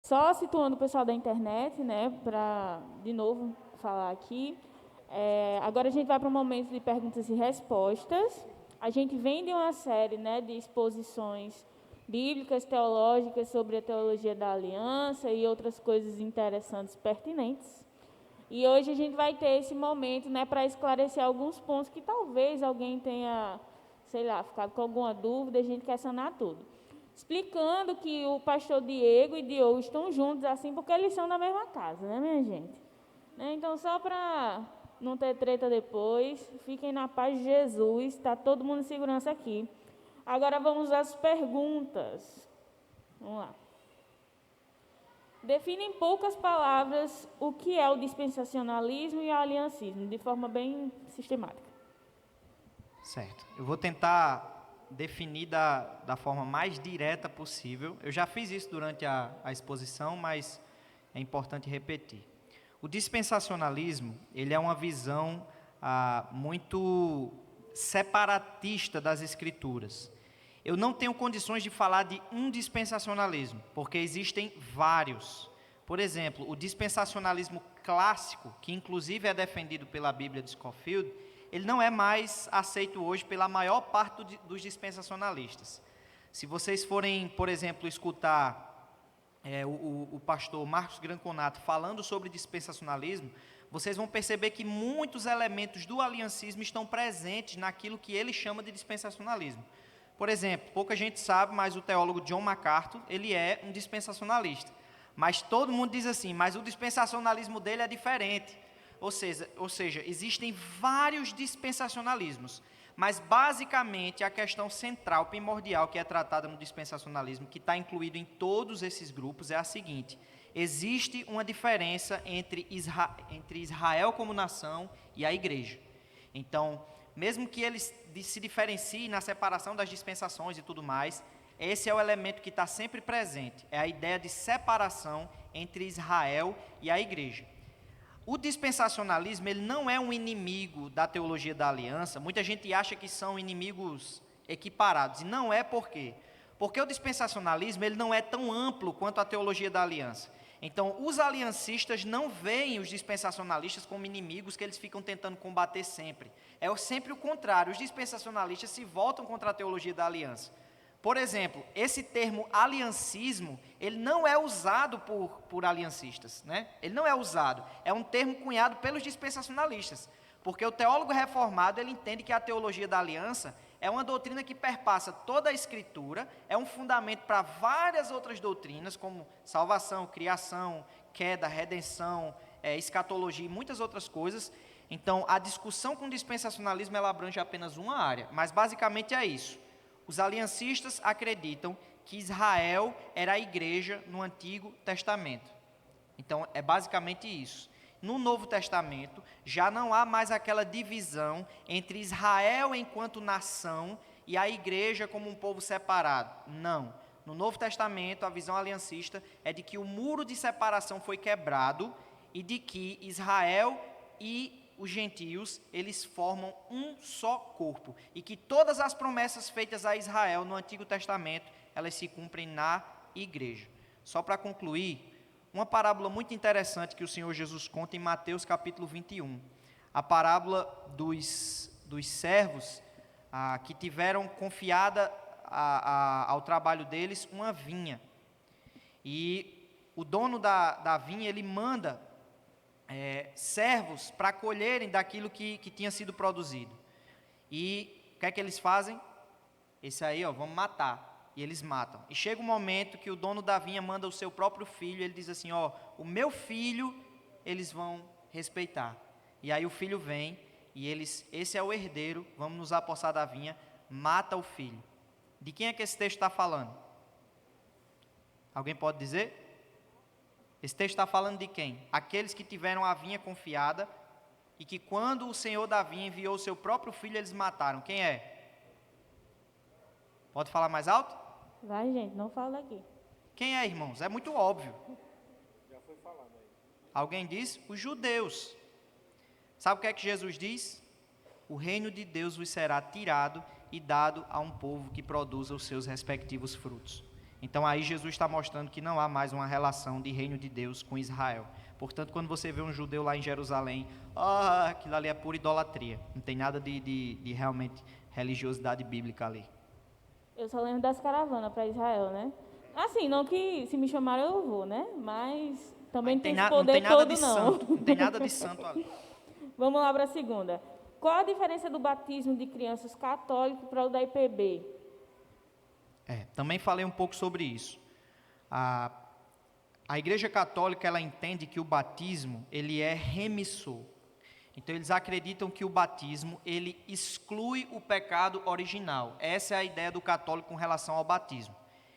Só situando o pessoal da internet, né, para, de novo, falar aqui. Agora a gente vai para um momento de perguntas e respostas. A gente vem de uma série, né, de exposições bíblicas, teológicas sobre a teologia da aliança e outras coisas interessantes, pertinentes. E hoje a gente vai ter esse momento, né, para esclarecer alguns pontos que talvez alguém tenha, sei lá, ficado com alguma dúvida, a gente quer sanar tudo. Explicando que o pastor Diego e Diogo estão juntos assim porque eles são da mesma casa, né, minha gente? Né? Então, só para não ter treta depois, fiquem na paz de Jesus, está todo mundo em segurança aqui. Agora vamos às perguntas. Vamos lá. Define em poucas palavras o que é o dispensacionalismo e o aliancismo, de forma bem sistemática. Certo. Eu vou tentar definir da forma mais direta possível. Eu já fiz isso durante a exposição, mas é importante repetir. O dispensacionalismo, ele é uma visão muito separatista das Escrituras. Eu não tenho condições de falar de um dispensacionalismo, porque existem vários. Por exemplo, o dispensacionalismo clássico, que inclusive é defendido pela Bíblia de Scofield, ele não é mais aceito hoje pela maior parte dos dispensacionalistas. Se vocês forem, por exemplo, escutar o pastor Marcos Granconato falando sobre dispensacionalismo, vocês vão perceber que muitos elementos do aliancismo estão presentes naquilo que ele chama de dispensacionalismo. Por exemplo, pouca gente sabe, mas o teólogo John MacArthur, ele é um dispensacionalista. Mas todo mundo diz assim, mas o dispensacionalismo dele é diferente. Ou seja, existem vários dispensacionalismos, mas basicamente a questão central, primordial, que é tratada no dispensacionalismo, que está incluído em todos esses grupos, é a seguinte: existe uma diferença entre Israel como nação e a igreja. Então, mesmo que eles se diferenciem na separação das dispensações e tudo mais, esse é o elemento que está sempre presente, é a ideia de separação entre Israel e a igreja. O dispensacionalismo, ele não é um inimigo da teologia da aliança. Muita gente acha que são inimigos equiparados, e não é. Por quê? Porque o dispensacionalismo, ele não é tão amplo quanto a teologia da aliança. Então, os aliancistas não veem os dispensacionalistas como inimigos que eles ficam tentando combater sempre. É sempre o contrário, os dispensacionalistas se voltam contra a teologia da aliança. Por exemplo, esse termo aliancismo, ele não é usado por aliancistas, né? Ele não é usado, é um termo cunhado pelos dispensacionalistas, porque o teólogo reformado, ele entende que a teologia da aliança é uma doutrina que perpassa toda a Escritura, é um fundamento para várias outras doutrinas, como salvação, criação, queda, redenção, escatologia e muitas outras coisas. Então, a discussão com o dispensacionalismo, ela abrange apenas uma área, mas basicamente é isso. Os aliancistas acreditam que Israel era a igreja no Antigo Testamento. Então, é basicamente isso. No Novo Testamento, já não há mais aquela divisão entre Israel enquanto nação e a igreja como um povo separado. Não. No Novo Testamento, a visão aliancista é de que o muro de separação foi quebrado e de que Israel e os gentios, eles formam um só corpo, e que todas as promessas feitas a Israel no Antigo Testamento, elas se cumprem na igreja. Só para concluir, uma parábola muito interessante que o Senhor Jesus conta em Mateus capítulo 21, a parábola dos servos que tiveram confiada ao trabalho deles uma vinha, e o dono da vinha, ele manda servos para colherem daquilo que tinha sido produzido. E o que é que eles fazem? Esse aí, vamos matar. E eles matam. E chega um momento que o dono da vinha manda o seu próprio filho, ele diz assim, o meu filho eles vão respeitar. E aí o filho vem, e esse é o herdeiro, vamos nos apossar da vinha, mata o filho. De quem é que esse texto está falando? Alguém pode dizer? Esse texto está falando de quem? Aqueles que tiveram a vinha confiada e que quando o Senhor da vinha enviou o seu próprio filho, eles mataram. Quem é? Pode falar mais alto? Vai, gente, não fala aqui. Quem é, irmãos? É muito óbvio. Já foi falado aí. Alguém diz? Os judeus. Sabe o que é que Jesus diz? O reino de Deus vos será tirado e dado a um povo que produza os seus respectivos frutos. Então aí Jesus está mostrando que não há mais uma relação de reino de Deus com Israel. Portanto, quando você vê um judeu lá em Jerusalém, aquilo ali é pura idolatria. Não tem nada de realmente religiosidade bíblica ali. Eu só lembro das caravanas para Israel, né? Assim, não que se me chamarem eu vou, né? Mas também não tem esse não poder tem nada todo, de não. santo. Não tem nada de santo ali. Vamos lá para a segunda. Qual a diferença do batismo de crianças católicos para o da IPB? Também falei um pouco sobre isso. A Igreja Católica, ela entende que o batismo, ele é remissor. Então, eles acreditam que o batismo, ele exclui o pecado original. Essa é a ideia do católico com relação ao batismo.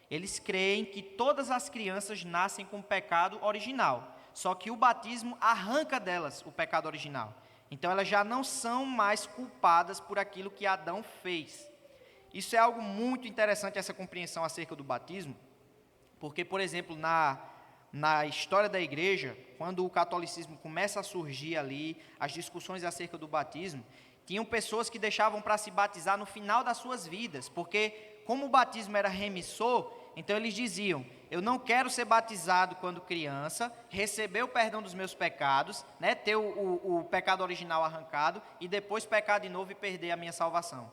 Eles creem que todas as crianças nascem com o pecado original, só que o batismo arranca delas o pecado original. Então, elas já não são mais culpadas por aquilo que Adão fez. Isso é algo muito interessante, essa compreensão acerca do batismo, porque, por exemplo, na história da igreja, quando o catolicismo começa a surgir ali, as discussões acerca do batismo, tinham pessoas que deixavam para se batizar no final das suas vidas, porque como o batismo era remissor, então eles diziam, eu não quero ser batizado quando criança, receber o perdão dos meus pecados, né, ter o pecado original arrancado, e depois pecar de novo e perder a minha salvação.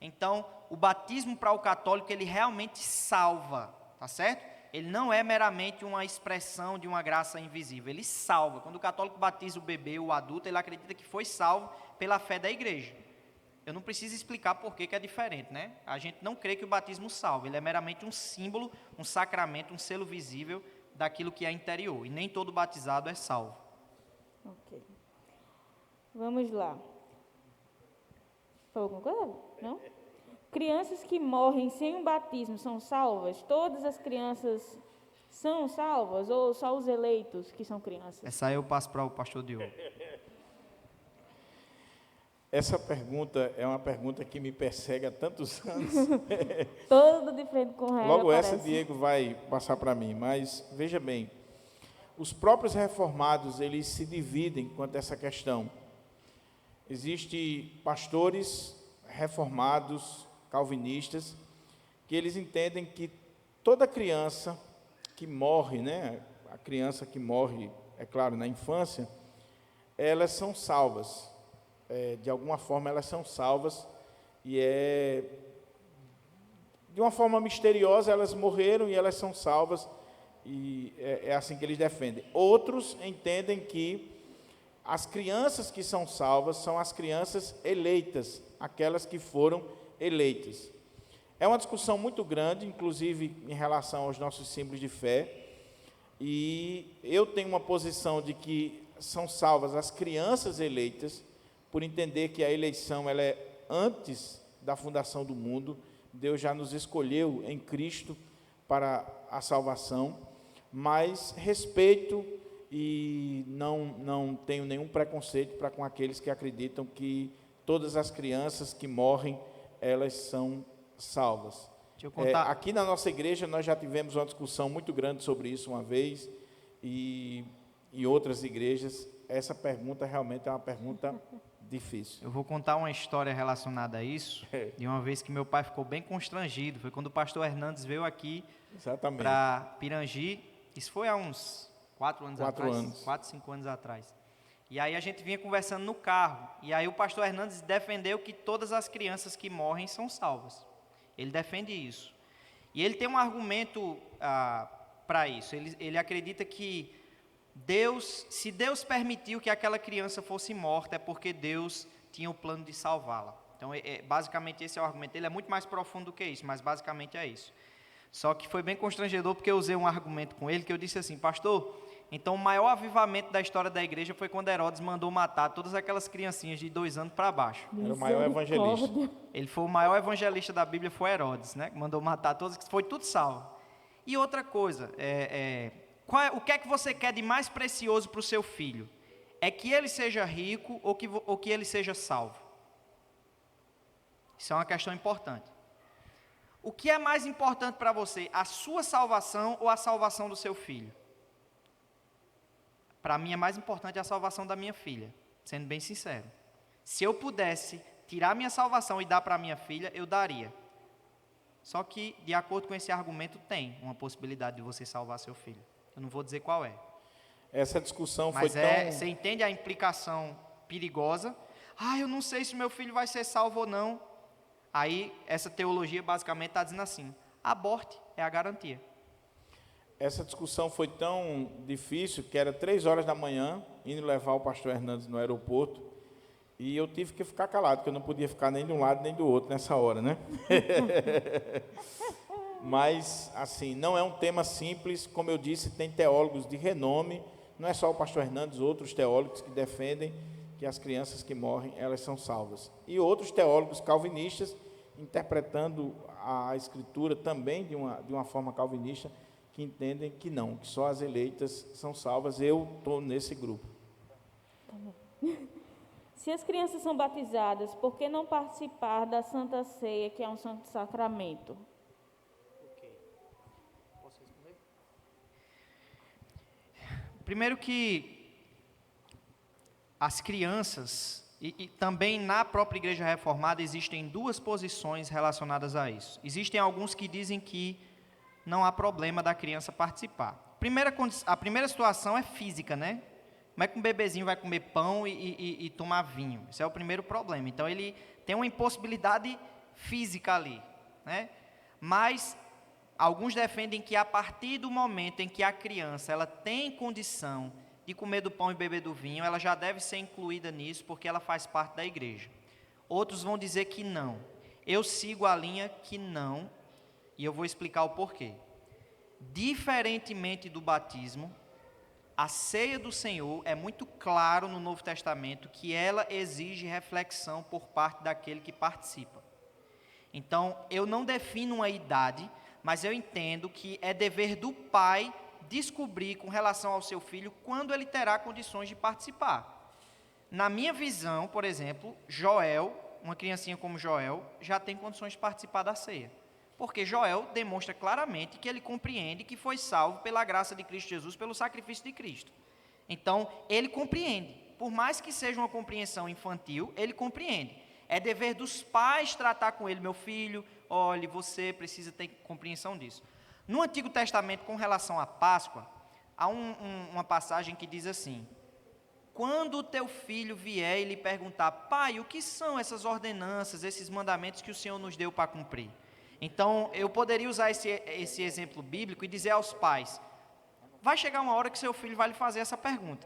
Então, o batismo para o católico, ele realmente salva, tá certo? Ele não é meramente uma expressão de uma graça invisível, ele salva. Quando o católico batiza o bebê, o adulto, ele acredita que foi salvo pela fé da igreja. Eu não preciso explicar por que é diferente, né? A gente não crê que o batismo salva, ele é meramente um símbolo, um sacramento, um selo visível daquilo que é interior. E nem todo batizado é salvo. Ok. Vamos lá. Falou alguma coisa? Não? Crianças que morrem sem um batismo são salvas? Todas as crianças são salvas ou só os eleitos que são crianças? Essa aí eu passo para o pastor Diogo. Essa pergunta é uma pergunta que me persegue há tantos anos. Todo de frente com regra. Logo parece. essa, Diego vai passar para mim. Mas, veja bem, os próprios reformados, eles se dividem quanto a essa questão. Existem pastores reformados, calvinistas, que eles entendem que toda criança que morre, né, a criança que morre, é claro, na infância, elas são salvas. De alguma forma elas são salvas, e de uma forma misteriosa elas morreram e elas são salvas, e é assim que eles defendem. Outros entendem que as crianças que são salvas são as crianças eleitas, aquelas que foram eleitas. É uma discussão muito grande, inclusive em relação aos nossos símbolos de fé, e eu tenho uma posição de que são salvas as crianças eleitas, por entender que a eleição ela é antes da fundação do mundo. Deus já nos escolheu em Cristo para a salvação, mas respeito e não tenho nenhum preconceito para com aqueles que acreditam que todas as crianças que morrem, elas são salvas. Deixa eu contar. Aqui na nossa igreja nós já tivemos uma discussão muito grande sobre isso uma vez, e em outras igrejas essa pergunta realmente é uma pergunta difícil. Eu vou contar uma história relacionada a isso, de uma vez que meu pai ficou bem constrangido. Foi quando o pastor Hernandes veio aqui para Pirangi. Isso foi há uns 4 anos atrás. 4, 5 anos atrás. E aí a gente vinha conversando no carro. E aí o pastor Hernandes defendeu que todas as crianças que morrem são salvas. Ele defende isso. E ele tem um argumento para isso. Ele acredita que se Deus permitiu que aquela criança fosse morta, é porque Deus tinha o plano de salvá-la. Então, basicamente, esse é o argumento. Ele é muito mais profundo do que isso, mas basicamente é isso. Só que foi bem constrangedor, porque eu usei um argumento com ele, que eu disse assim, pastor, então o maior avivamento da história da igreja foi quando Herodes mandou matar todas aquelas criancinhas de 2 anos para baixo. Era o maior evangelista. Ele foi o maior evangelista da Bíblia, foi Herodes, né? Mandou matar todos, foi tudo salvo. E outra coisa, o que é que você quer de mais precioso para o seu filho? É que ele seja rico ou que ele seja salvo? Isso é uma questão importante. O que é mais importante para você, a sua salvação ou a salvação do seu filho? Para mim é mais importante a salvação da minha filha, sendo bem sincero. Se eu pudesse tirar minha salvação e dar para minha filha, eu daria. Só que, de acordo com esse argumento, tem uma possibilidade de você salvar seu filho. Eu não vou dizer qual é. Essa discussão Mas foi tão... você entende a implicação perigosa? Eu não sei se meu filho vai ser salvo ou não. Aí, essa teologia basicamente está dizendo assim, aborte é a garantia. Essa discussão foi tão difícil que era 3 horas da manhã, indo levar o pastor Hernandes no aeroporto, e eu tive que ficar calado, porque eu não podia ficar nem de um lado nem do outro nessa hora, né? Mas, assim, não é um tema simples, como eu disse, tem teólogos de renome, não é só o pastor Hernandes, outros teólogos que defendem que as crianças que morrem, elas são salvas. E outros teólogos calvinistas, interpretando a Escritura também de uma forma calvinista, que entendem que não, que só as eleitas são salvas. Eu estou nesse grupo. Se as crianças são batizadas, por que não participar da Santa Ceia, que é um santo sacramento? Posso responder? Primeiro que as crianças, e também na própria Igreja Reformada, existem 2 posições relacionadas a isso. Existem alguns que dizem que não há problema da criança participar. A primeira situação é física, né? Como é que um bebezinho vai comer pão e tomar vinho? Esse é o primeiro problema. Então, ele tem uma impossibilidade física ali, né? Mas alguns defendem que a partir do momento em que a criança ela tem condição de comer do pão e beber do vinho, ela já deve ser incluída nisso, porque ela faz parte da igreja. Outros vão dizer que não. Eu sigo a linha que não, e eu vou explicar o porquê. Diferentemente do batismo, a ceia do Senhor é muito claro no Novo Testamento que ela exige reflexão por parte daquele que participa. Então, eu não defino uma idade, mas eu entendo que é dever do pai descobrir com relação ao seu filho quando ele terá condições de participar. Na minha visão, por exemplo, Joel, uma criancinha como Joel, já tem condições de participar da ceia. Porque Joel demonstra claramente que ele compreende que foi salvo pela graça de Cristo Jesus, pelo sacrifício de Cristo. Então, ele compreende. Por mais que seja uma compreensão infantil, ele compreende. É dever dos pais tratar com ele, meu filho, olhe, você precisa ter compreensão disso. No Antigo Testamento, com relação à Páscoa, há uma passagem que diz assim: quando o teu filho vier e lhe perguntar, pai, o que são essas ordenanças, esses mandamentos que o Senhor nos deu para cumprir? Então, eu poderia usar esse exemplo bíblico e dizer aos pais, vai chegar uma hora que seu filho vai lhe fazer essa pergunta.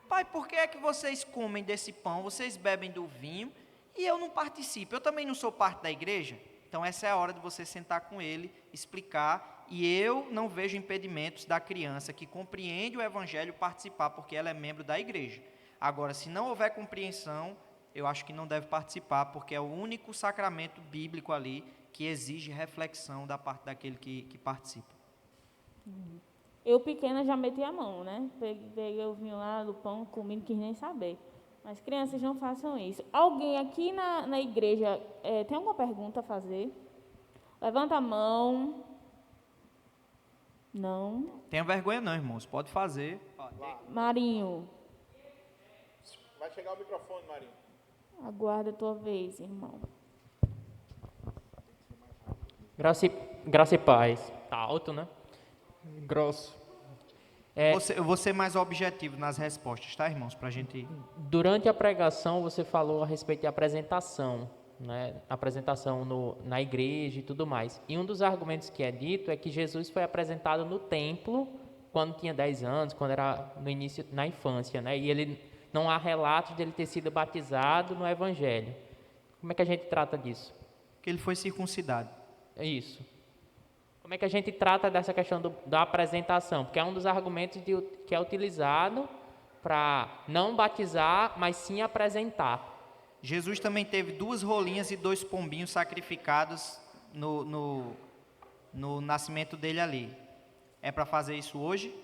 Pai, por que é que vocês comem desse pão, vocês bebem do vinho, e eu não participo? Eu também não sou parte da igreja? Então, essa é a hora de você sentar com ele, explicar, e eu não vejo impedimentos da criança que compreende o evangelho participar, porque ela é membro da igreja. Agora, se não houver compreensão, eu acho que não deve participar, porque é o único sacramento bíblico ali que exige reflexão da parte daquele que participa. Eu, pequena, já meti a mão, né? Peguei o vinho lá do pão, comi, não quis nem saber. Mas, crianças, não façam isso. Alguém aqui na igreja tem alguma pergunta a fazer? Levanta a mão. Não. Tenha vergonha não, irmãos. Pode fazer. Marinho. Vai chegar o microfone, Marinho. Aguarda a tua vez, irmão. Graça e paz. Tá alto, né? Grosso. Eu vou ser mais objetivo nas respostas, tá, irmãos? Para a gente... Durante a pregação, você falou a respeito de apresentação, né? Apresentação na igreja e tudo mais. E um dos argumentos que é dito é que Jesus foi apresentado no templo quando tinha 10 anos, quando era no início, na infância, né? E ele não há relatos de ele ter sido batizado no Evangelho. Como é que a gente trata disso? Que ele foi circuncidado. É isso. Como é que a gente trata dessa questão da apresentação? Porque é um dos argumentos que é utilizado para não batizar, mas sim apresentar. Jesus também teve 2 rolinhas e 2 pombinhos sacrificados no nascimento dele ali. É para fazer isso hoje?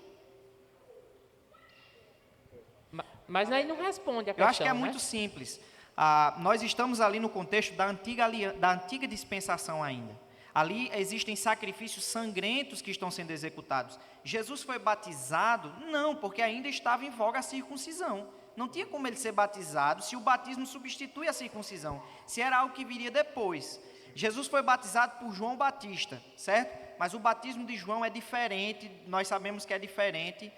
Mas aí não responde a questão. Eu acho que é né? muito simples. Nós estamos ali no contexto da antiga dispensação ainda. Ali existem sacrifícios sangrentos que estão sendo executados. Jesus foi batizado? Não, porque ainda estava em voga a circuncisão. Não tinha como ele ser batizado se o batismo substitui a circuncisão, se era algo que viria depois. Jesus foi batizado por João Batista, certo? Mas o batismo de João é diferente, nós sabemos que é diferente,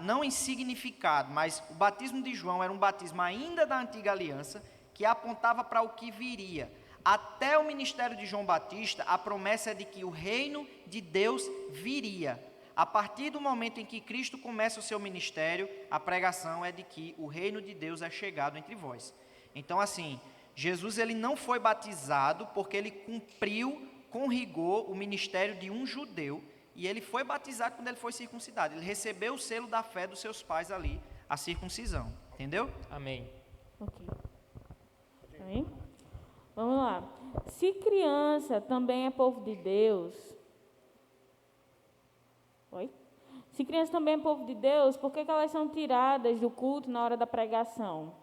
não em significado, mas o batismo de João era um batismo ainda da antiga aliança, que apontava para o que viria. Até o ministério de João Batista, a promessa é de que o reino de Deus viria. A partir do momento em que Cristo começa o seu ministério, a pregação é de que o reino de Deus é chegado entre vós. Então, assim, Jesus ele não foi batizado porque ele cumpriu com rigor o ministério de um judeu, e ele foi batizado quando ele foi circuncidado. Ele recebeu o selo da fé dos seus pais ali, a circuncisão. Entendeu? Amém. Ok. Amém? Vamos lá. Se criança também é povo de Deus... Oi? Se criança também é povo de Deus, por que elas são tiradas do culto na hora da pregação?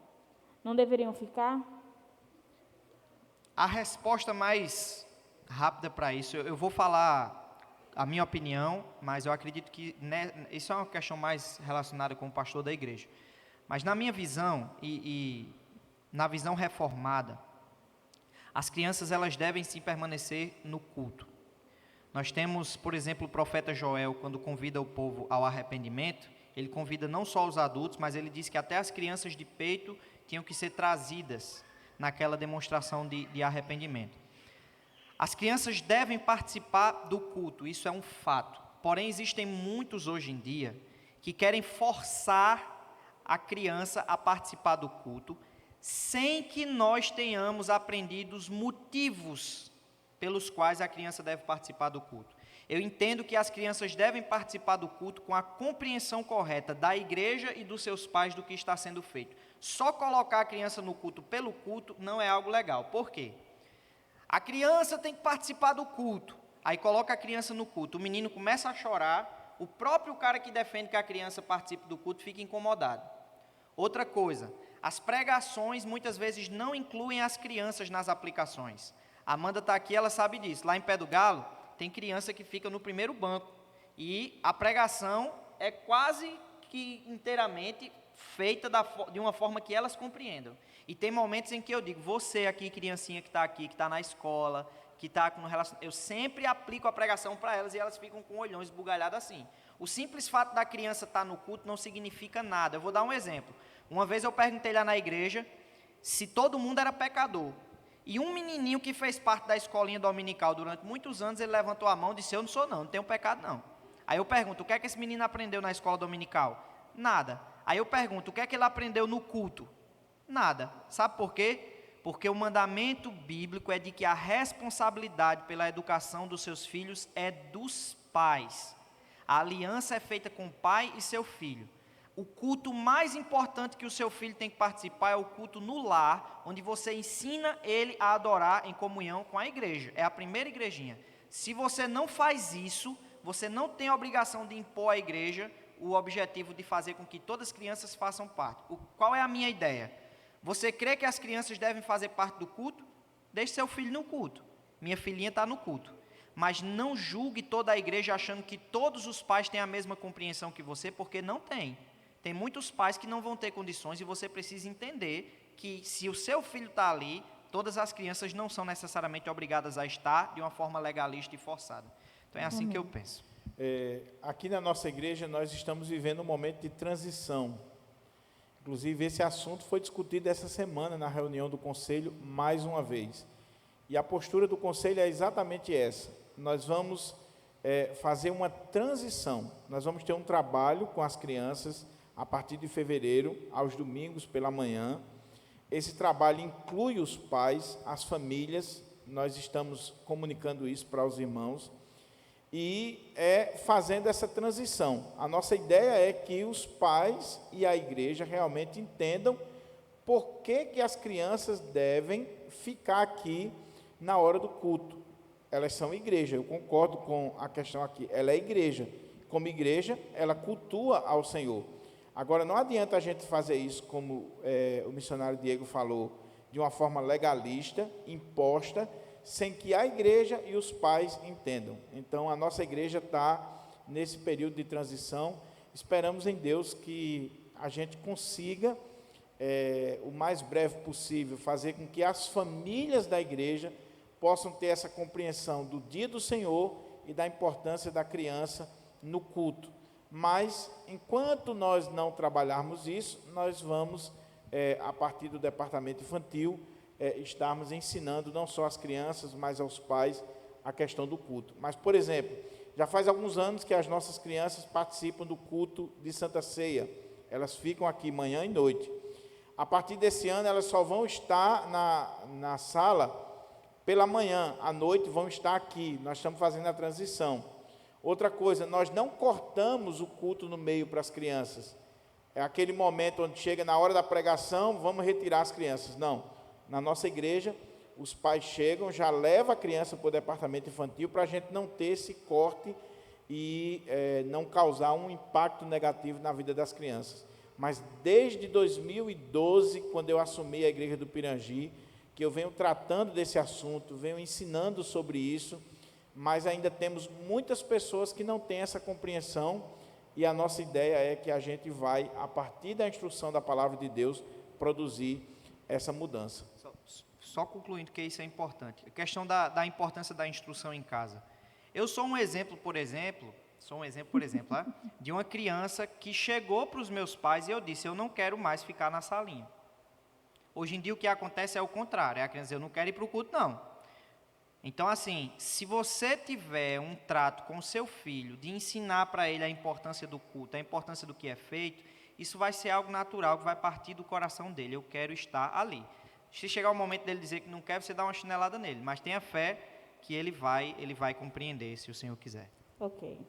Não deveriam ficar? A resposta mais rápida para isso, eu vou falar a minha opinião, mas eu acredito que isso é uma questão mais relacionada com o pastor da igreja. Mas na minha visão, e na visão reformada, as crianças elas devem sim permanecer no culto. Nós temos, por exemplo, o profeta Joel, quando convida o povo ao arrependimento, ele convida não só os adultos, mas ele diz que até as crianças de peito tinham que ser trazidas naquela demonstração de arrependimento. As crianças devem participar do culto, isso é um fato. Porém, existem muitos hoje em dia que querem forçar a criança a participar do culto, sem que nós tenhamos aprendido os motivos pelos quais a criança deve participar do culto. Eu entendo que as crianças devem participar do culto com a compreensão correta da igreja e dos seus pais do que está sendo feito. Só colocar a criança no culto pelo culto não é algo legal. Por quê? A criança tem que participar do culto. Aí coloca a criança no culto, o menino começa a chorar, o próprio cara que defende que a criança participe do culto fica incomodado. Outra coisa, as pregações muitas vezes não incluem as crianças nas aplicações. A Amanda está aqui, ela sabe disso. Lá em Pé do Galo, tem criança que fica no primeiro banco. E a pregação é quase que inteiramente feita de uma forma que elas compreendam. E tem momentos em que eu digo, você aqui, criancinha que está aqui, que está na escola, que está no relacionamento, eu sempre aplico a pregação para elas e elas ficam com olhões esbugalhados assim. O simples fato da criança estar no culto não significa nada. Eu vou dar um exemplo. Uma vez eu perguntei lá na igreja se todo mundo era pecador. E um menininho que fez parte da escolinha dominical durante muitos anos, ele levantou a mão e disse, eu não sou não tenho pecado não. Aí eu pergunto, o que é que esse menino aprendeu na escola dominical? Nada. Aí eu pergunto, o que é que ele aprendeu no culto? Nada. Sabe por quê? Porque o mandamento bíblico é de que a responsabilidade pela educação dos seus filhos é dos pais. A aliança é feita com o pai e seu filho. O culto mais importante que o seu filho tem que participar é o culto no lar, onde você ensina ele a adorar em comunhão com a igreja. É a primeira igrejinha. Se você não faz isso, você não tem a obrigação de impor à igreja o objetivo de fazer com que todas as crianças façam parte. Qual é a minha ideia? Você crê que as crianças devem fazer parte do culto? Deixe seu filho no culto. Minha filhinha está no culto. Mas não julgue toda a igreja achando que todos os pais têm a mesma compreensão que você, porque não tem. Tem muitos pais que não vão ter condições e você precisa entender que se o seu filho está ali, todas as crianças não são necessariamente obrigadas a estar de uma forma legalista e forçada. Então é assim que eu penso. Aqui na nossa igreja nós estamos vivendo um momento de transição. Inclusive esse assunto foi discutido essa semana na reunião do conselho mais uma vez. E a postura do conselho é exatamente essa. Nós vamos fazer uma transição. Nós vamos ter um trabalho com as crianças a partir de fevereiro, aos domingos pela manhã. Esse trabalho inclui os pais, as famílias, nós estamos comunicando isso para os irmãos, e fazendo essa transição. A nossa ideia é que os pais e a igreja realmente entendam por que as crianças devem ficar aqui na hora do culto. Elas são igreja, eu concordo com a questão aqui, ela é igreja. Como igreja, ela cultua ao Senhor. Agora, não adianta a gente fazer isso, como o missionário Diego falou, de uma forma legalista, imposta, sem que a igreja e os pais entendam. Então, a nossa igreja está nesse período de transição. Esperamos em Deus que a gente consiga, o mais breve possível, fazer com que as famílias da igreja possam ter essa compreensão do dia do Senhor e da importância da criança no culto. Mas, enquanto nós não trabalharmos isso, nós vamos, a partir do departamento infantil, estarmos ensinando não só às crianças, mas aos pais a questão do culto. Mas, por exemplo, já faz alguns anos que as nossas crianças participam do culto de Santa Ceia. Elas ficam aqui manhã e noite. A partir desse ano, elas só vão estar na sala pela manhã. À noite vão estar aqui. Nós estamos fazendo a transição. Outra coisa, nós não cortamos o culto no meio para as crianças. É aquele momento onde chega na hora da pregação, vamos retirar as crianças. Não. Na nossa igreja, os pais chegam, já levam a criança para o departamento infantil para a gente não ter esse corte e não causar um impacto negativo na vida das crianças. Mas desde 2012, quando eu assumi a igreja do Pirangi, que eu venho tratando desse assunto, venho ensinando sobre isso, mas ainda temos muitas pessoas que não têm essa compreensão, e a nossa ideia é que a gente vai, a partir da instrução da palavra de Deus, produzir essa mudança. Só concluindo que isso é importante. A questão da importância da instrução em casa. Eu sou um exemplo, por exemplo, de uma criança que chegou para os meus pais e eu disse, eu não quero mais ficar na salinha. Hoje em dia o que acontece é o contrário, a criança diz, eu não quero ir para o culto, não. Então, assim, se você tiver um trato com o seu filho, de ensinar para ele a importância do culto, a importância do que é feito, isso vai ser algo natural, que vai partir do coração dele, eu quero estar ali. Se chegar o momento dele dizer que não quer, você dá uma chinelada nele, mas tenha fé que ele vai compreender, se o Senhor quiser. Ok.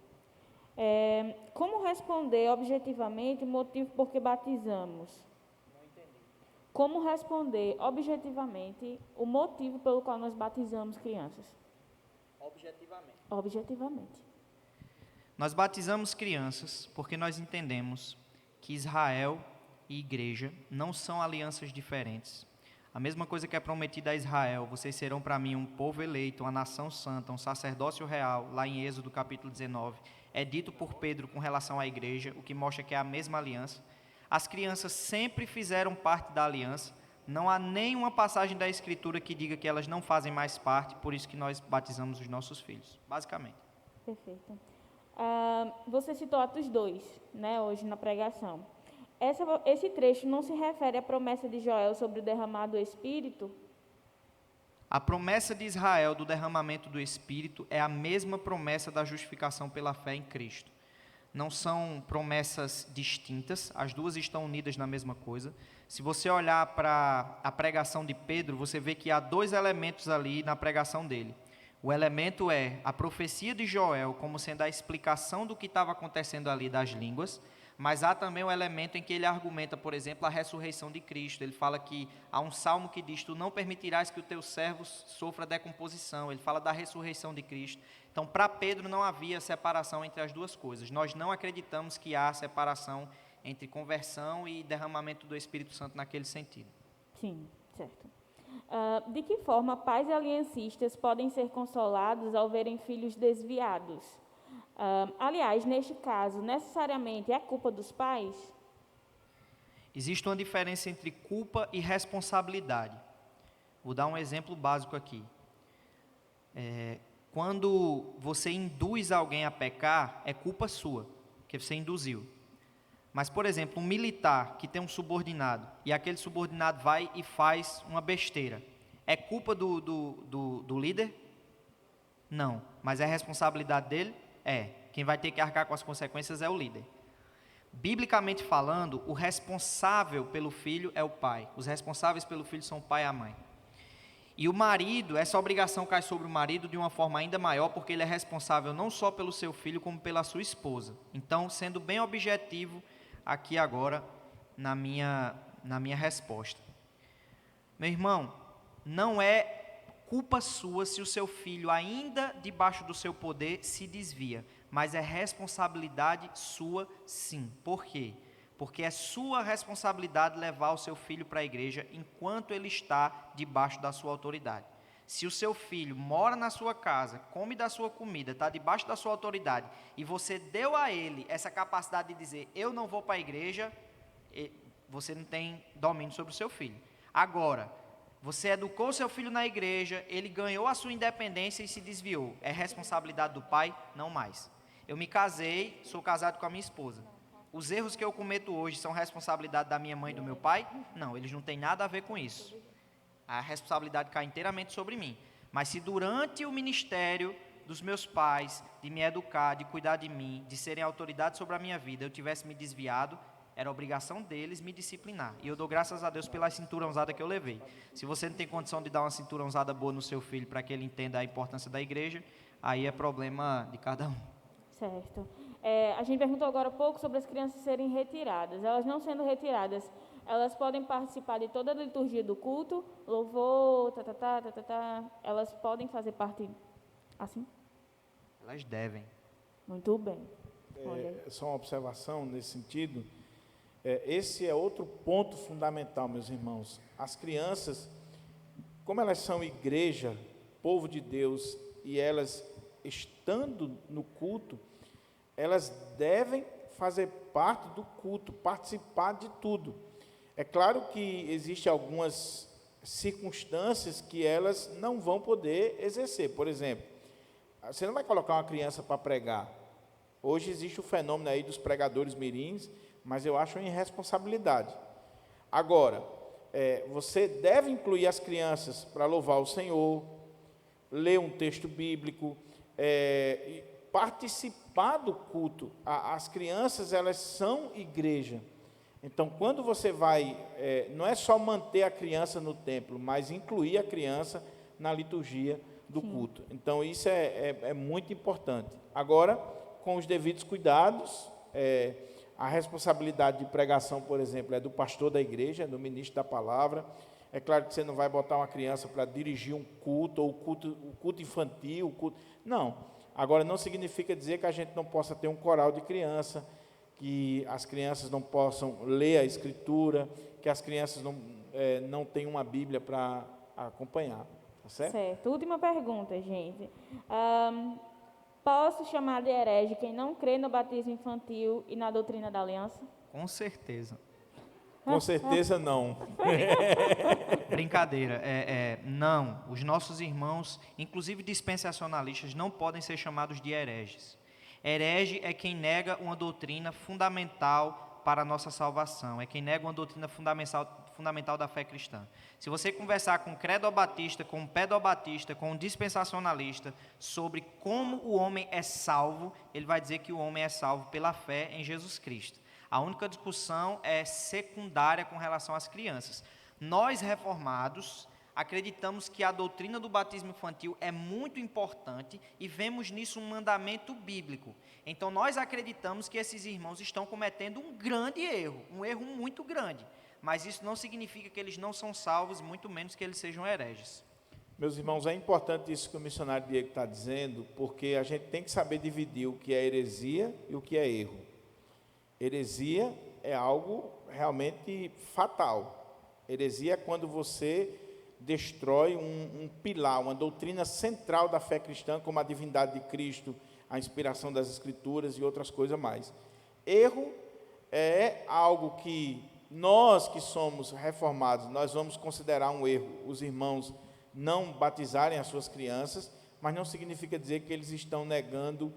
Como responder objetivamente o motivo por que batizamos? Não entendi. Como responder objetivamente o motivo pelo qual nós batizamos crianças? Objetivamente. Nós batizamos crianças porque nós entendemos que Israel e igreja não são alianças diferentes. A mesma coisa que é prometida a Israel, vocês serão para mim um povo eleito, uma nação santa, um sacerdócio real, lá em Êxodo capítulo 19, é dito por Pedro com relação à igreja, o que mostra que é a mesma aliança. As crianças sempre fizeram parte da aliança, não há nenhuma passagem da Escritura que diga que elas não fazem mais parte, por isso que nós batizamos os nossos filhos, basicamente. Perfeito. Você citou Atos 2, né, hoje na pregação. Esse trecho não se refere à promessa de Joel sobre o derramar do Espírito? A promessa de Israel do derramamento do Espírito é a mesma promessa da justificação pela fé em Cristo. Não são promessas distintas, as duas estão unidas na mesma coisa. Se você olhar para a pregação de Pedro, você vê que há dois elementos ali na pregação dele. O elemento é a profecia de Joel como sendo a explicação do que estava acontecendo ali das línguas, mas há também o elemento em que ele argumenta, por exemplo, a ressurreição de Cristo. Ele fala que há um salmo que diz, tu não permitirás que o teu servo sofra decomposição. Ele fala da ressurreição de Cristo. Então, para Pedro não havia separação entre as duas coisas. Nós não acreditamos que há separação entre conversão e derramamento do Espírito Santo naquele sentido. Sim, certo. De que forma pais aliancistas podem ser consolados ao verem filhos desviados? Aliás, neste caso, necessariamente é culpa dos pais? Existe uma diferença entre culpa e responsabilidade. Vou dar um exemplo básico aqui. Quando você induz alguém a pecar, é culpa sua, porque você induziu. Mas, por exemplo, um militar que tem um subordinado, e aquele subordinado vai e faz uma besteira, é culpa do líder? Não. Mas é responsabilidade dele? É. Quem vai ter que arcar com as consequências é o líder. Biblicamente falando, o responsável pelo filho é o pai. Os responsáveis pelo filho são o pai e a mãe. E o marido, essa obrigação cai sobre o marido de uma forma ainda maior, porque ele é responsável não só pelo seu filho, como pela sua esposa. Então, sendo bem objetivo aqui agora na minha resposta. Meu irmão, não é culpa sua se o seu filho, ainda debaixo do seu poder, se desvia. Mas é responsabilidade sua, sim. Por quê? Porque é sua responsabilidade levar o seu filho para a igreja enquanto ele está debaixo da sua autoridade. Se o seu filho mora na sua casa, come da sua comida, está debaixo da sua autoridade, e você deu a ele essa capacidade de dizer, eu não vou para a igreja, você não tem domínio sobre o seu filho. Agora, Você educou seu filho na igreja, ele ganhou a sua independência e se desviou. É responsabilidade do pai? Não mais. Eu me casei, sou casado com a minha esposa. Os erros que eu cometo hoje são responsabilidade da minha mãe e do meu pai? Não, eles não têm nada a ver com isso. A responsabilidade cai inteiramente sobre mim. Mas se durante o ministério dos meus pais, de me educar, de cuidar de mim, de serem autoridade sobre a minha vida, eu tivesse me desviado, era obrigação deles me disciplinar. E eu dou graças a Deus pela cintura usada que eu levei. Se você não tem condição de dar uma cintura usada boa no seu filho para que ele entenda a importância da igreja, aí é problema de cada um. Certo. A gente perguntou agora há pouco sobre as crianças serem retiradas. Elas não sendo retiradas, elas podem participar de toda a liturgia do culto, louvor, elas podem fazer parte assim? Elas devem. Muito bem. Olha. Só uma observação nesse sentido. Esse é outro ponto fundamental, meus irmãos. As crianças, como elas são igreja, povo de Deus, e elas estando no culto, elas devem fazer parte do culto, participar de tudo. É claro que existem algumas circunstâncias que elas não vão poder exercer. Por exemplo, você não vai colocar uma criança para pregar. Hoje existe o fenômeno aí dos pregadores mirins, mas eu acho uma irresponsabilidade. Agora, você deve incluir as crianças para louvar o Senhor, ler um texto bíblico, participar do culto. As crianças, elas são igreja. Então, quando você vai, não é só manter a criança no templo, mas incluir a criança na liturgia do culto. Então, isso é muito importante. Agora, com os devidos cuidados, a responsabilidade de pregação, por exemplo, é do pastor da igreja, do ministro da palavra. É claro que você não vai botar uma criança para dirigir um culto, ou o culto infantil, não. Agora, não significa dizer que a gente não possa ter um coral de criança, que as crianças não possam ler a Escritura, que as crianças não tenham uma Bíblia para acompanhar. Tá certo? Certo. Última pergunta, gente. Posso chamar de herege quem não crê no batismo infantil e na doutrina da aliança? Com certeza. Com certeza não. Brincadeira. Não. Os nossos irmãos, inclusive dispensacionalistas, não podem ser chamados de hereges. Herege é quem nega uma doutrina fundamental para a nossa salvação. É quem nega uma doutrina fundamental da fé cristã. Se você conversar com um credobatista, com um pedobatista, com um dispensacionalista sobre como o homem é salvo, ele vai dizer que o homem é salvo pela fé em Jesus Cristo. A única discussão é secundária com relação às crianças. Nós, reformados, acreditamos que a doutrina do batismo infantil é muito importante e vemos nisso um mandamento bíblico. Então, nós acreditamos que esses irmãos estão cometendo um grande erro, um erro muito grande. Mas isso não significa que eles não são salvos, muito menos que eles sejam hereges. Meus irmãos, é importante isso que o missionário Diego está dizendo, porque a gente tem que saber dividir o que é heresia e o que é erro. Heresia é algo realmente fatal. Heresia é quando você destrói um pilar, uma doutrina central da fé cristã, como a divindade de Cristo, a inspiração das Escrituras e outras coisas mais. Erro é algo que nós que somos reformados, nós vamos considerar um erro os irmãos não batizarem as suas crianças, mas não significa dizer que eles estão negando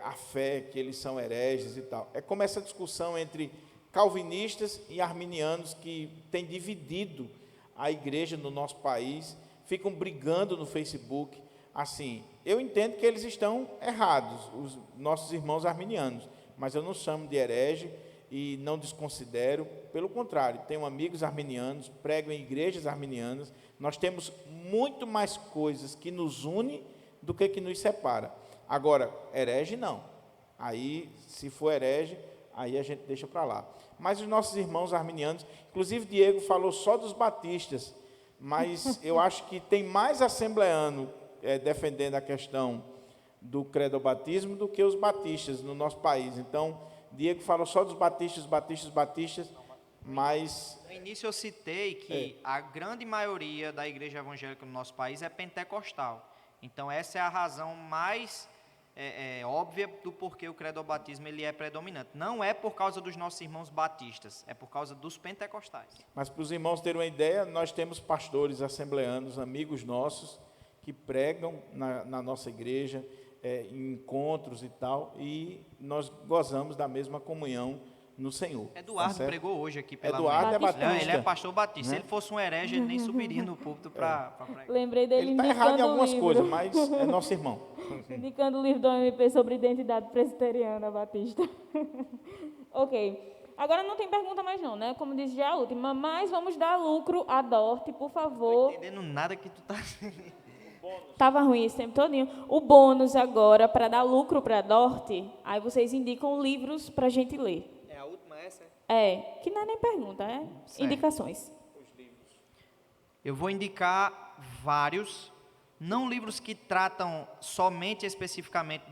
a fé, que eles são hereges e tal. É como essa discussão entre calvinistas e arminianos que tem dividido a igreja no nosso país, ficam brigando no Facebook. Assim, eu entendo que eles estão errados, os nossos irmãos arminianos, mas eu não chamo de herege e não desconsidero, pelo contrário, tenho amigos arminianos, prego em igrejas arminianas, nós temos muito mais coisas que nos unem do que nos separa. Agora, herege não, aí se for herege, aí a gente deixa para lá. Mas os nossos irmãos arminianos, inclusive Diego falou só dos batistas, mas eu acho que tem mais assembleano defendendo a questão do credobatismo do que os batistas no nosso país. Então, Diego falou só dos batistas, mas... No início eu citei que a grande maioria da igreja evangélica no nosso país é pentecostal. Então, essa é a razão mais óbvia do porquê o credo-batismo ele é predominante. Não é por causa dos nossos irmãos batistas, é por causa dos pentecostais. Mas para os irmãos terem uma ideia, nós temos pastores assembleanos, amigos nossos, que pregam na nossa igreja, em encontros e tal, e nós gozamos da mesma comunhão no Senhor. Eduardo tá pregou hoje aqui pela Eduardo manhã. é batista. Ele é pastor batista. Né? Se ele fosse um herege, ele nem subiria no púlpito para pregar. Lembrei dele Ele está indicando errado em algumas o livro. coisas, mas é nosso irmão. Indicando o livro do MP sobre identidade presbiteriana batista. Ok. Agora não tem pergunta mais não, né? Como disse já a última, mas vamos dar lucro a Dorte, por Não favor. tô entendendo nada que tu tá... Tava ruim esse tempo todinho. O bônus agora, para dar lucro para a Dorte, aí vocês indicam livros para a gente ler. É a última essa? Que não é nem pergunta, é Certo. indicações. Eu vou indicar vários, não livros que tratam somente especificamente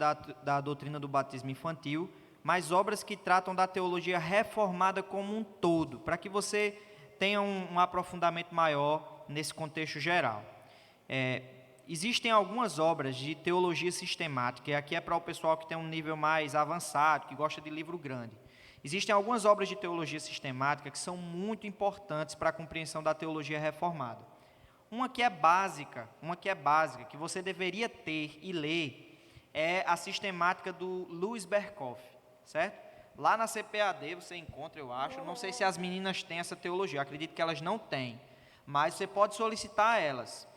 da doutrina do batismo infantil, mas obras que tratam da teologia reformada como um todo, para que você tenha um aprofundamento maior nesse contexto geral. Existem algumas obras de teologia sistemática, e aqui é para o pessoal que tem um nível mais avançado, que gosta de livro grande. Existem algumas obras de teologia sistemática que são muito importantes para a compreensão da teologia reformada. Uma que é básica, que você deveria ter e ler, é a sistemática do Louis Berkhof, certo? Lá na CPAD você encontra, eu acho, não sei se as meninas têm essa teologia, eu acredito que elas não têm, mas você pode solicitar elas.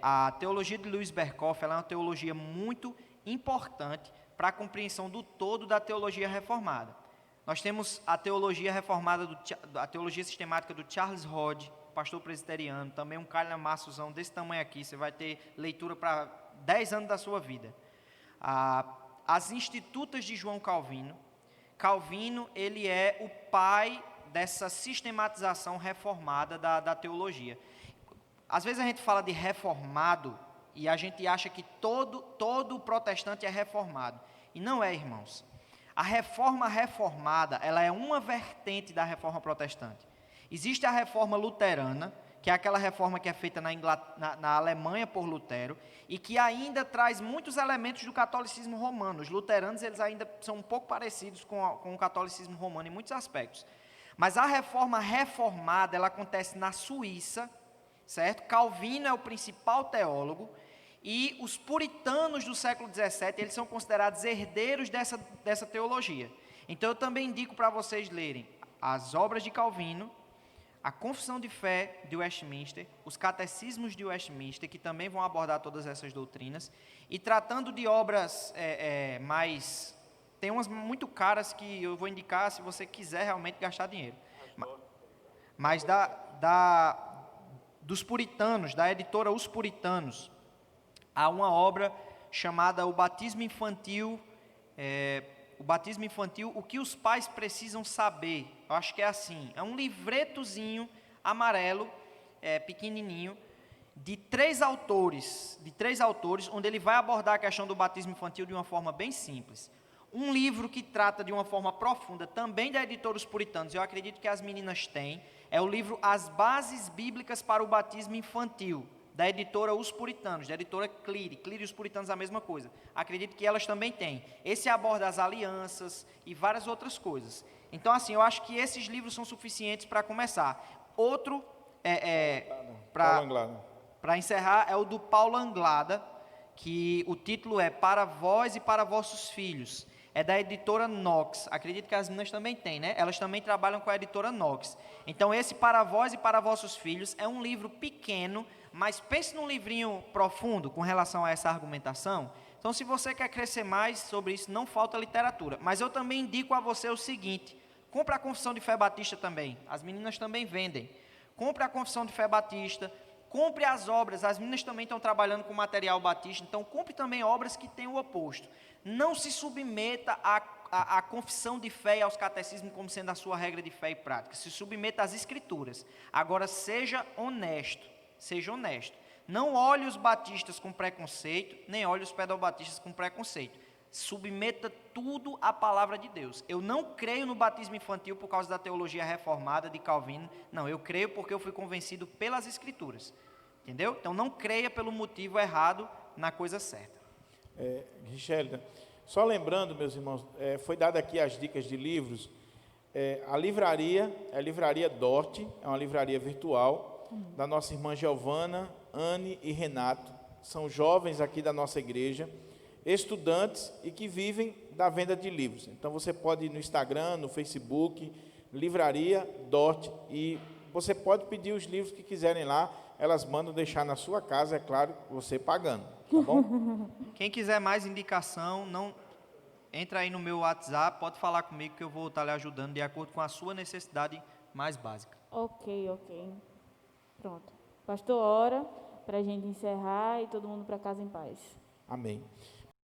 A teologia de Louis Berkhof ela é uma teologia muito importante para a compreensão do todo da teologia reformada. Nós temos a teologia reformada, a teologia sistemática do Charles Hodge, pastor presbiteriano, também um calhamaçozão desse tamanho aqui, você vai ter leitura para 10 anos da sua vida. As Institutas de João Calvino. Calvino, ele é o pai dessa sistematização reformada da teologia. Às vezes a gente fala de reformado e a gente acha que todo protestante é reformado. E não é, irmãos. A reforma reformada, ela é uma vertente da reforma protestante. Existe a reforma luterana, que é aquela reforma que é feita na Alemanha por Lutero, e que ainda traz muitos elementos do catolicismo romano. Os luteranos eles ainda são um pouco parecidos com o catolicismo romano em muitos aspectos. Mas a reforma reformada, ela acontece na Suíça, certo? Calvino é o principal teólogo, e os puritanos do século XVII, eles são considerados herdeiros dessa teologia. Então, eu também indico para vocês lerem as obras de Calvino, a Confissão de Fé de Westminster, os Catecismos de Westminster, que também vão abordar todas essas doutrinas, e tratando de obras mais... Tem umas muito caras que eu vou indicar se você quiser realmente gastar dinheiro. Mas dos puritanos, da editora Os Puritanos, há uma obra chamada O Batismo Infantil, o que os pais precisam saber. Eu acho que é assim, é um livretozinho amarelo, pequenininho, de três autores, onde ele vai abordar a questão do batismo infantil de uma forma bem simples. Um livro que trata de uma forma profunda, também da editora Os Puritanos, eu acredito que as meninas têm, é o livro As Bases Bíblicas para o Batismo Infantil, da editora Os Puritanos, da editora Cleary e Os Puritanos a mesma coisa. Acredito que elas também têm. Esse aborda as alianças e várias outras coisas. Então, assim, eu acho que esses livros são suficientes para começar. Outro, para encerrar, é o do Paulo Anglada, que o título é Para Vós e para Vossos Filhos. É da editora Knox. Acredito que as meninas também têm, né? Elas também trabalham com a editora Knox. Então, esse Para Vós e para Vossos Filhos é um livro pequeno, mas pense num livrinho profundo com relação a essa argumentação. Então, se você quer crescer mais sobre isso, não falta literatura. Mas eu também indico a você o seguinte, compre a Confissão de Fé Batista também. As meninas também vendem. Compre a Confissão de Fé Batista, compre as obras, as meninas também estão trabalhando com material batista, então compre também obras que têm o oposto. Não se submeta à confissão de fé e aos catecismos como sendo a sua regra de fé e prática. Se submeta às escrituras. Agora, seja honesto. Não olhe os batistas com preconceito, nem olhe os pedobatistas com preconceito. Submeta tudo à palavra de Deus. Eu não creio no batismo infantil por causa da teologia reformada de Calvino. Não, eu creio porque eu fui convencido pelas escrituras. Entendeu? Então, não creia pelo motivo errado na coisa certa. Richelda, só lembrando, meus irmãos, foi dada aqui as dicas de livros. A livraria é a Livraria Dort, é uma livraria virtual da nossa irmã Giovana, Anne e Renato. São jovens aqui da nossa igreja, estudantes e que vivem da venda de livros. Então você pode ir no Instagram, no Facebook, Livraria Dort, e você pode pedir os livros que quiserem lá. Elas mandam deixar na sua casa, é claro, você pagando, tá bom? Quem quiser mais indicação, entra aí no meu WhatsApp, pode falar comigo que eu vou estar lhe ajudando de acordo com a sua necessidade mais básica. Ok. Pronto. Pastor, ora para a gente encerrar e todo mundo para casa em paz. Amém.